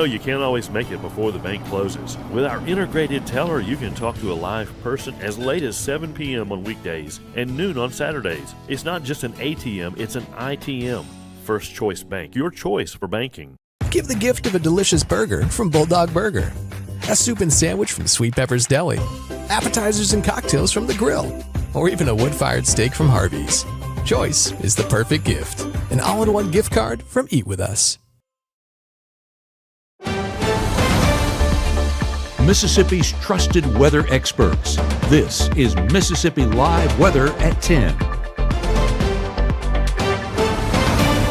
You can't always make it before the bank closes. With our integrated teller, you can talk to a live person as late as 7 p.m. on weekdays and noon on Saturdays. It's not just an ATM, it's an ITM. First Choice Bank, your choice for banking. Give the gift of a delicious burger from Bulldog Burger, a soup and sandwich from Sweet Pepper's Deli, appetizers and cocktails from The Grill, or even a wood-fired steak from Harvey's. Choice is the perfect gift. An all-in-one gift card from Eat With Us. Mississippi's trusted weather experts. This is Mississippi Live Weather at 10.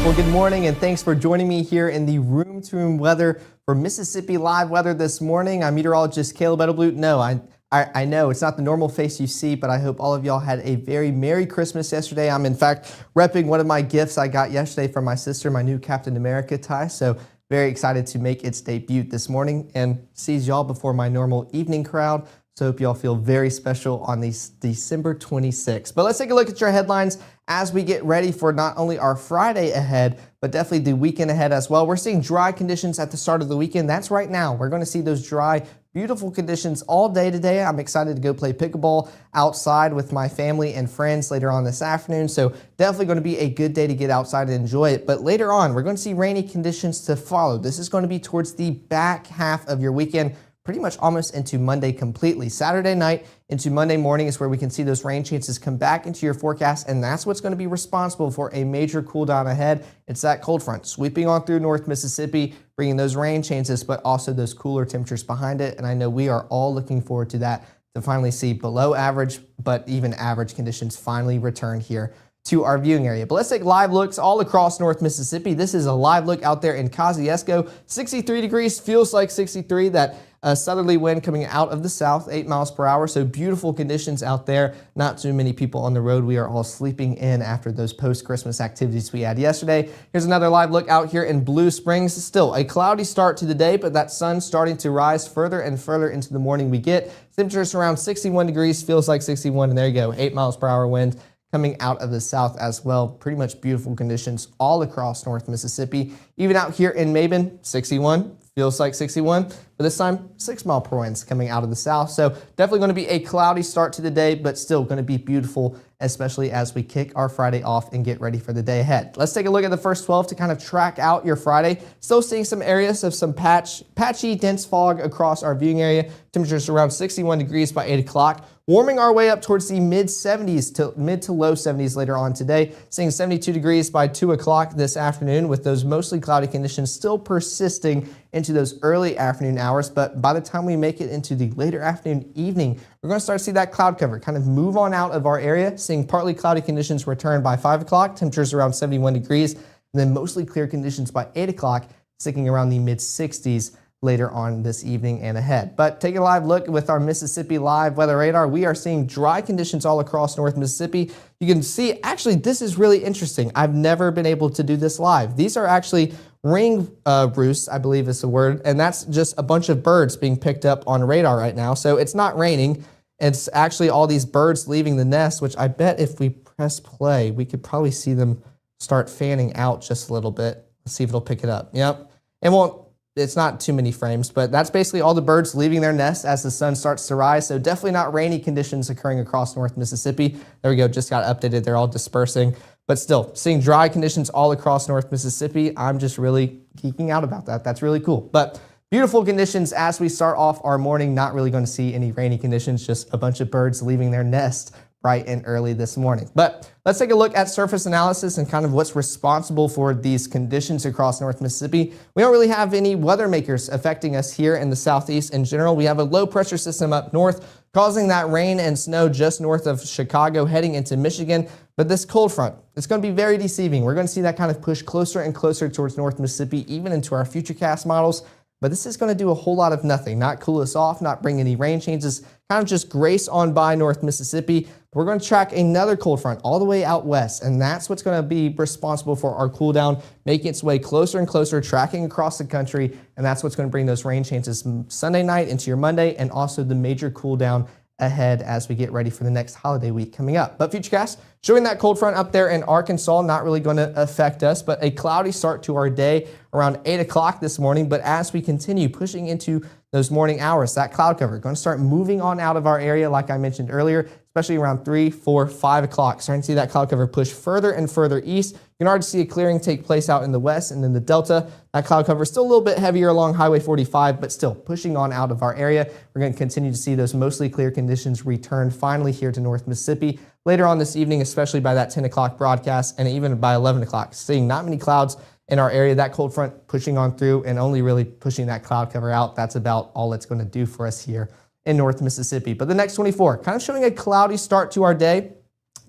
Well, good morning and thanks for joining me here in the room-to-room weather for Mississippi Live Weather this morning. I'm meteorologist Caleb Edelblut. No, I know it's not the normal face you see, but I hope all of y'all had a very Merry Christmas yesterday. I'm in fact repping one of my gifts I got yesterday from my sister, my new Captain America tie. So very excited to make its debut this morning and sees y'all before my normal evening crowd. So hope y'all feel very special on December 26th. But let's take a look at your headlines as we get ready for not only our Friday ahead, but definitely the weekend ahead as well. We're seeing dry conditions at the start of the weekend. That's right now. We're going to see those dry, beautiful conditions all day today. I'm excited to go play pickleball outside with my family and friends later on this afternoon. So definitely going to be a good day to get outside and enjoy it. But later on, we're going to see rainy conditions to follow. This is going to be towards the back half of your weekend, pretty much almost into Monday completely. Saturday night into Monday morning is where we can see those rain chances come back into your forecast, and that's what's going to be responsible for a major cool down ahead. It's that cold front sweeping on through North Mississippi, bringing those rain chances, but also those cooler temperatures behind it. And I know we are all looking forward to that, to finally see below average, but even average conditions finally return here to our viewing area. But let's take live looks all across North Mississippi. This is a live look out there in Kosciuszko. 63 degrees, feels like 63. That southerly wind coming out of the south, 8 miles per hour. So beautiful conditions out there. Not too many people on the road. We are all sleeping in after those post-Christmas activities we had yesterday. Here's another live look out here in Blue Springs. Still a cloudy start to the day, but that sun starting to rise further and further into the morning we get. Temperatures around 61 degrees, feels like 61. And there you go, 8 miles per hour wind coming out of the south as well. Pretty much beautiful conditions all across North Mississippi. Even out here in Maben, 61. Feels like 61, but this time 6 mile per winds coming out of the south. So definitely going to be a cloudy start to the day, but still going to be beautiful, especially as we kick our Friday off and get ready for the day ahead. Let's take a look at the first 12 to kind of track out your Friday. Still seeing some areas of some patchy, dense fog across our viewing area. Temperatures around 61 degrees by 8 o'clock. Warming our way up towards the mid 70s to mid to low 70s later on today. Seeing 72 degrees by 2 o'clock this afternoon, with those mostly cloudy conditions still persisting into those early afternoon hours. But by the time we make it into the later afternoon, evening, we're going to start to see that cloud cover kind of move on out of our area. Seeing partly cloudy conditions return by 5 o'clock, temperatures around 71 degrees, and then mostly clear conditions by 8 o'clock, sticking around the mid 60s later on this evening and ahead. But take a live look with our Mississippi Live Weather Radar. We are seeing dry conditions all across North Mississippi. You can see, actually, this is really interesting. I've never been able to do this live. These are actually ring roosts, I believe is the word, and that's just a bunch of birds being picked up on radar right now. So it's not raining. It's actually all these birds leaving the nest, which I bet if we press play, we could probably see them start fanning out just a little bit. Let's see if it'll pick it up. Yep. It won't. It's not too many frames, but that's basically all the birds leaving their nest as the sun starts to rise. So definitely not rainy conditions occurring across North Mississippi. There we go, just got updated. They're all dispersing, but still seeing dry conditions all across North Mississippi. I'm just really geeking out about that. That's really cool. But beautiful conditions as we start off our morning. Not really going to see any rainy conditions, just a bunch of birds leaving their nest bright and early this morning. But let's take a look at surface analysis and kind of what's responsible for these conditions across North Mississippi. We don't really have any weather makers affecting us here in the southeast in general. We have a low pressure system up north causing that rain and snow just north of Chicago heading into Michigan. But this cold front, it's going to be very deceiving. We're going to see that kind of push closer and closer towards North Mississippi, even into our Futurecast models. But this is going to do a whole lot of nothing, not cool us off, not bring any rain changes, kind of just grace on by North Mississippi. We're going to track another cold front all the way out west, and that's what's going to be responsible for our cool down, making its way closer and closer, tracking across the country, and that's what's going to bring those rain chances Sunday night into your Monday, and also the major cool down ahead as we get ready for the next holiday week coming up. But Futurecast showing that cold front up there in Arkansas, not really going to affect us, but a cloudy start to our day around 8 o'clock this morning. But as we continue pushing into those morning hours, that cloud cover going to start moving on out of our area, like I mentioned earlier, especially around 3, 4, 5 o'clock. Starting to see that cloud cover push further and further east. You can already see a clearing take place out in the west and then the delta. That cloud cover is still a little bit heavier along Highway 45, but still pushing on out of our area. We're going to continue to see those mostly clear conditions return finally here to North Mississippi later on this evening, especially by that 10 o'clock broadcast and even by 11 o'clock. Seeing not many clouds in our area, that cold front pushing on through and only really pushing that cloud cover out. That's about all it's going to do for us here in North Mississippi. But the next 24, kind of showing a cloudy start to our day,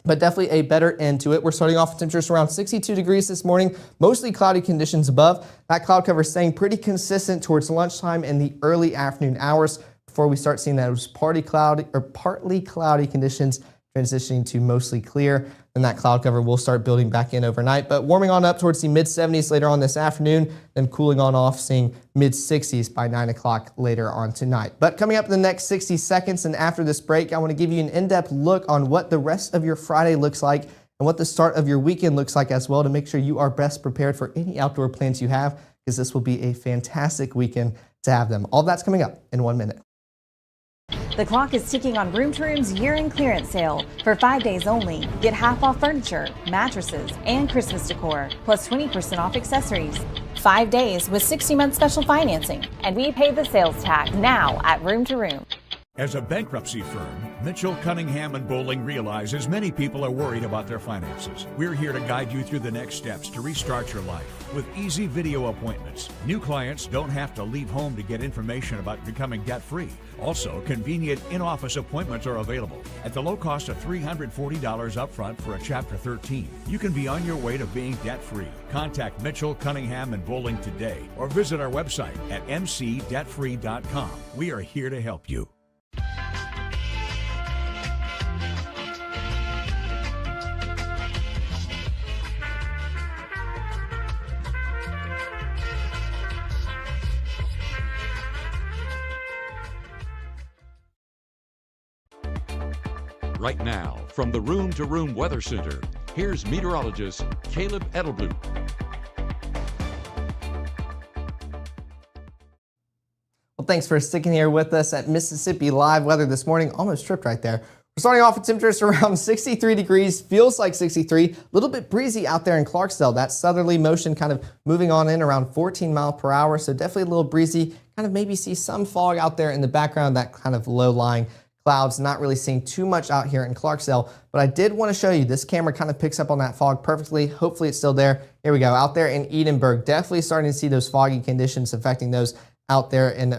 but definitely a better end to it. We're starting off with temperatures around 62 degrees this morning, mostly cloudy conditions above. That cloud cover staying pretty consistent towards lunchtime and the early afternoon hours before we start seeing those partly cloudy conditions transitioning to mostly clear. Then that cloud cover will start building back in overnight, but warming on up towards the mid-70s later on this afternoon, then cooling on off, seeing mid-60s by 9 o'clock later on tonight. But coming up in the next 60 seconds and after this break, I want to give you an in-depth look on what the rest of your Friday looks like and what the start of your weekend looks like as well, to make sure you are best prepared for any outdoor plans you have, because this will be a fantastic weekend to have them. All that's coming up in 1 minute. The clock is ticking on Room to Room's year-end clearance sale. For 5 days only, get half off furniture, mattresses, and Christmas decor, plus 20% off accessories. 5 days with 60-month special financing, and we pay the sales tax now at Room to Room. As a bankruptcy firm, Mitchell, Cunningham, and Bowling realizes many people are worried about their finances. We're here to guide you through the next steps to restart your life with easy video appointments. New clients don't have to leave home to get information about becoming debt-free. Also, convenient in-office appointments are available at the low cost of $340 upfront for a Chapter 13. You can be on your way to being debt-free. Contact Mitchell, Cunningham, and Bowling today or visit our website at mcdebtfree.com. We are here to help you. Right now, from the Room to Room Weather Center, here's meteorologist Caleb Edelblut. Well, thanks for sticking here with us at Mississippi Live Weather this morning. Almost tripped right there. We're starting off with temperatures around 63 degrees, feels like 63, a little bit breezy out there in Clarksdale. That southerly motion kind of moving on in around 14 miles per hour, so definitely a little breezy. Kind of maybe see some fog out there in the background, that kind of low-lying clouds, not really seeing too much out here in Clarksdale, but I did want to show you, this camera kind of picks up on that fog perfectly. Hopefully it's still there. Here we go, out there in Edinburgh, definitely starting to see those foggy conditions affecting those out there in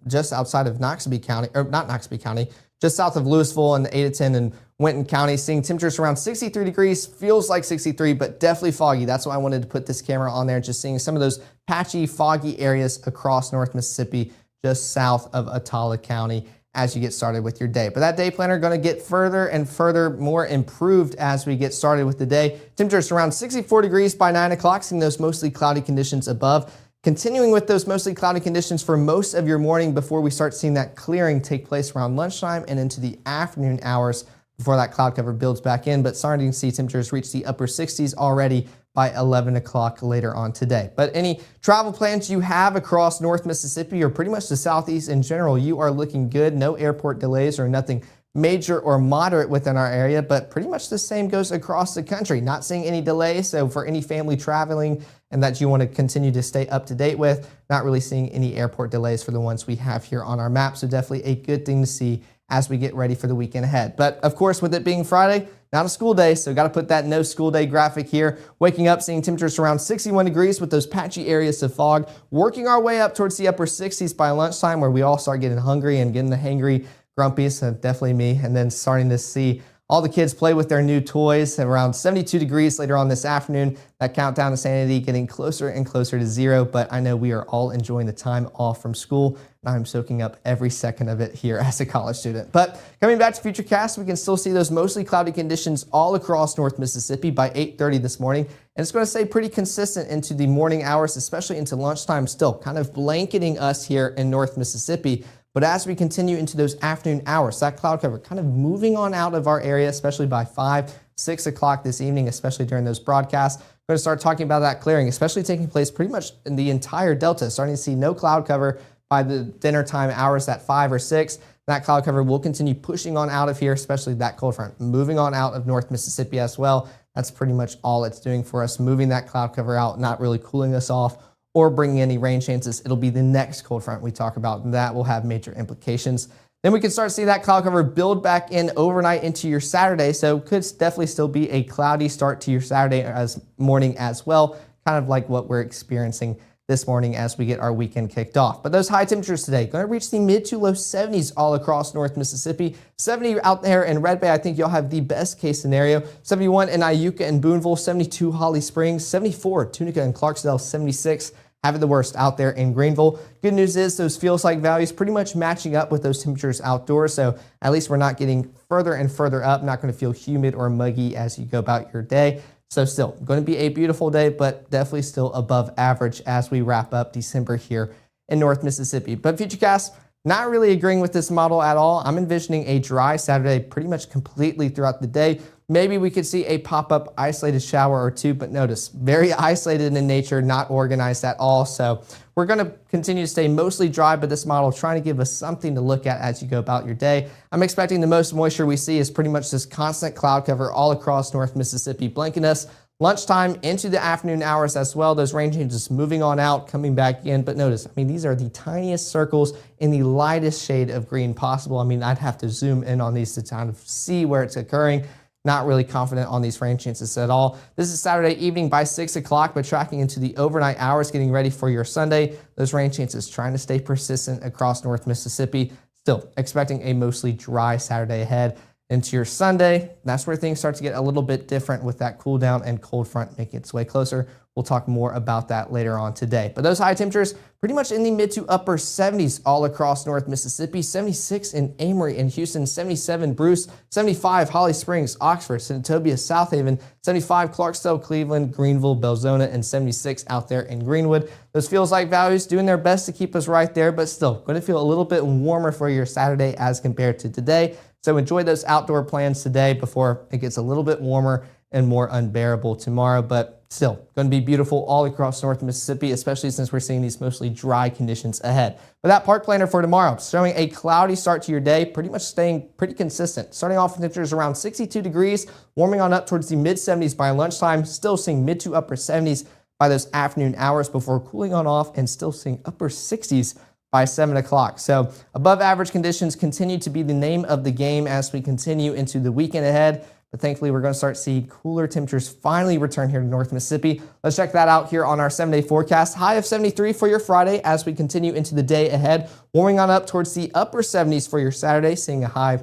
just outside of Noxubee County, or not Noxubee County, just south of Louisville and Adaton and Winton County, seeing temperatures around 63 degrees, feels like 63, but definitely foggy. That's why I wanted to put this camera on there, just seeing some of those patchy, foggy areas across North Mississippi, just south of Attala County, as you get started with your day. But that day planner going to get further and further more improved as we get started with the day. Temperatures around 64 degrees by 9 o'clock, seeing those mostly cloudy conditions above. Continuing with those mostly cloudy conditions for most of your morning before we start seeing that clearing take place around lunchtime and into the afternoon hours before that cloud cover builds back in. But starting to see temperatures reach the upper 60s already by 11 o'clock later on today. But any travel plans you have across North Mississippi or pretty much the Southeast in general, you are looking good. No airport delays or nothing major or moderate within our area, but pretty much the same goes across the country. Not seeing any delays, so for any family traveling and that you want to continue to stay up to date with, not really seeing any airport delays for the ones we have here on our map, so definitely a good thing to see as we get ready for the weekend ahead. But of course, with it being Friday, not a school day, so got to put that no school day graphic here. Waking up, seeing temperatures around 61 degrees with those patchy areas of fog, working our way up towards the upper 60s by lunchtime, where we all start getting hungry and getting the hangry grumpies, so definitely me, and then starting to see all the kids play with their new toys. Around 72 degrees later on this afternoon. That countdown to sanity getting closer and closer to zero, but I know we are all enjoying the time off from school, and I'm soaking up every second of it here as a college student. But coming back to Futurecast, we can still see those mostly cloudy conditions all across North Mississippi by 8:30 this morning, and it's going to stay pretty consistent into the morning hours, especially into lunchtime still, kind of blanketing us here in North Mississippi. But as we continue into those afternoon hours, that cloud cover kind of moving on out of our area, especially by 5, 6 o'clock this evening, especially during those broadcasts. We're going to start talking about that clearing, especially taking place pretty much in the entire delta. Starting to see no cloud cover by the dinner time hours at 5 or 6. That cloud cover will continue pushing on out of here, especially that cold front, moving on out of North Mississippi as well. That's pretty much all it's doing for us, moving that cloud cover out, not really cooling us off or bringing any rain chances. It'll be the next cold front we talk about, and that will have major implications. Then we can start to see that cloud cover build back in overnight into your Saturday, so could definitely still be a cloudy start to your Saturday morning as well, kind of like what we're experiencing this morning as we get our weekend kicked off. But those high temperatures today going to reach the mid to low 70s all across North Mississippi. 70 out there in Red Bay, I think you'll have the best case scenario. 71 in Iuka and Boonville, 72 Holly Springs, 74 Tunica and Clarksdale, 76 having the worst out there in Greenville. Good news is those feels like values pretty much matching up with those temperatures outdoors, so at least we're not getting further and further up, not going to feel humid or muggy as you go about your day. So still going to be a beautiful day, but definitely still above average as we wrap up December here in North Mississippi. But Futurecast, not really agreeing with this model at all. I'm envisioning a dry Saturday pretty much completely throughout the day. Maybe we could see a pop-up isolated shower or two, but notice, very isolated in nature, not organized at all. So we're going to continue to stay mostly dry, but this model trying to give us something to look at as you go about your day. I'm expecting the most moisture we see is pretty much this constant cloud cover all across North Mississippi, blanketing us lunchtime into the afternoon hours as well. Those rain changes moving on out, coming back in. But notice, I mean, these are the tiniest circles in the lightest shade of green possible. I mean, I'd have to zoom in on these to kind of see where it's occurring. Not really confident on these rain chances at all. This is Saturday evening by 6 o'clock, but tracking into the overnight hours, getting ready for your Sunday. Those rain chances trying to stay persistent across North Mississippi. Still expecting a mostly dry Saturday ahead. Into your Sunday, that's where things start to get a little bit different with that cool down and cold front making its way closer. We'll talk more about that later on today. But those high temperatures pretty much in the mid to upper 70s all across North Mississippi. 76 in Amory and Houston, 77 Bruce, 75 Holly Springs, Oxford, Senatobia, Southaven, 75 Clarksdale, Cleveland, Greenville, Belzona, and 76 out there in Greenwood. Those feels like values doing their best to keep us right there, but still going to feel a little bit warmer for your Saturday as compared to today. So enjoy those outdoor plans today before it gets a little bit warmer and more unbearable tomorrow, but still going to be beautiful all across North Mississippi, especially since we're seeing these mostly dry conditions ahead. But that park planner for tomorrow, showing a cloudy start to your day, pretty much staying pretty consistent. Starting off with temperatures around 62 degrees, warming on up towards the mid 70s by lunchtime, still seeing mid to upper 70s by those afternoon hours before cooling on off and still seeing upper 60s by 7 o'clock. So above average conditions continue to be the name of the game as we continue into the weekend ahead. But thankfully, we're going to start seeing cooler temperatures finally return here to North Mississippi. Let's check that out here on our 7-day forecast. High of 73 for your Friday as we continue into the day ahead. Warming on up towards the upper 70s for your Saturday, seeing a high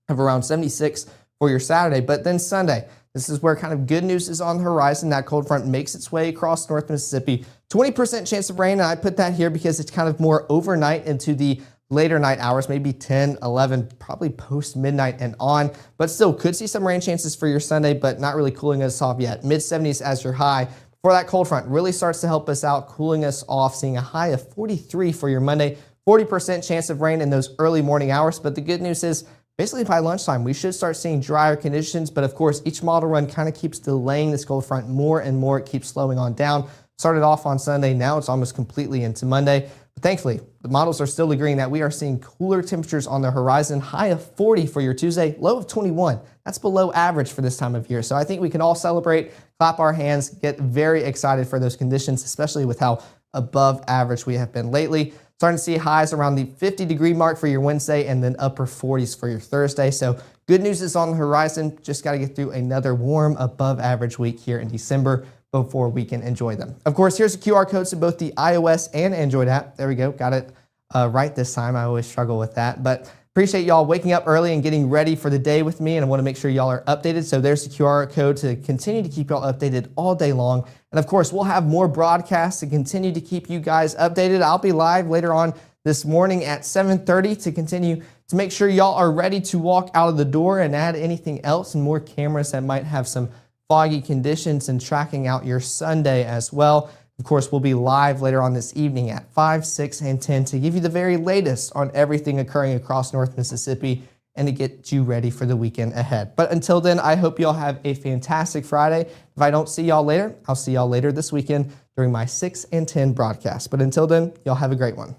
of around 76 for your Saturday. But then Sunday, this is where kind of good news is on the horizon. That cold front makes its way across North Mississippi. 20% chance of rain, and I put that here because it's kind of more overnight into the later night hours, maybe 10, 11, probably post midnight and on, but still could see some rain chances for your Sunday, but not really cooling us off yet. Mid 70s as your high before that cold front really starts to help us out, cooling us off, seeing a high of 43 for your Monday. 40% chance of rain in those early morning hours, but the good news is basically by lunchtime, we should start seeing drier conditions, but of course, each model run kind of keeps delaying this cold front more and more. It keeps slowing on down. Started off on Sunday, now it's almost completely into Monday. But thankfully, the models are still agreeing that we are seeing cooler temperatures on the horizon. High of 40 for your Tuesday, low of 21. That's below average for this time of year. So I think we can all celebrate, clap our hands, get very excited for those conditions, especially with how above average we have been lately. Starting to see highs around the 50-degree mark for your Wednesday and then upper 40s for your Thursday. So good news is on the horizon. Just got to get through another warm above average week here in December before we can enjoy them. Of course, here's the QR codes to both the iOS and Android app. There we go. Got it right this time. I always struggle with that, but appreciate y'all waking up early and getting ready for the day with me, and I want to make sure y'all are updated. So there's the QR code to continue to keep y'all updated all day long. And of course, we'll have more broadcasts to continue to keep you guys updated. I'll be live later on this morning at 7:30 to continue to make sure y'all are ready to walk out of the door and add anything else and more cameras that might have some foggy conditions and tracking out your Sunday as well. Of course, we'll be live later on this evening at 5, 6, and 10 to give you the very latest on everything occurring across North Mississippi and to get you ready for the weekend ahead. But until then, I hope y'all have a fantastic Friday. If I don't see y'all later, I'll see y'all later this weekend during my 6 and 10 broadcast. But until then, y'all have a great one.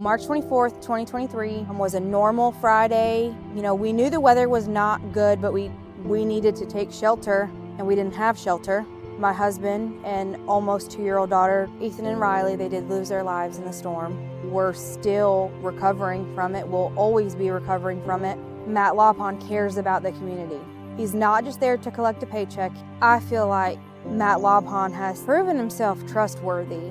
March 24th, 2023 was a normal Friday. You know, we knew the weather was not good, but we needed to take shelter, and we didn't have shelter. My husband and almost 2-year-old daughter, Ethan and Riley, they did lose their lives in the storm. We're still recovering from it. We'll always be recovering from it. Matt Lawpon cares about the community. He's not just there to collect a paycheck. I feel like Matt Lawpon has proven himself trustworthy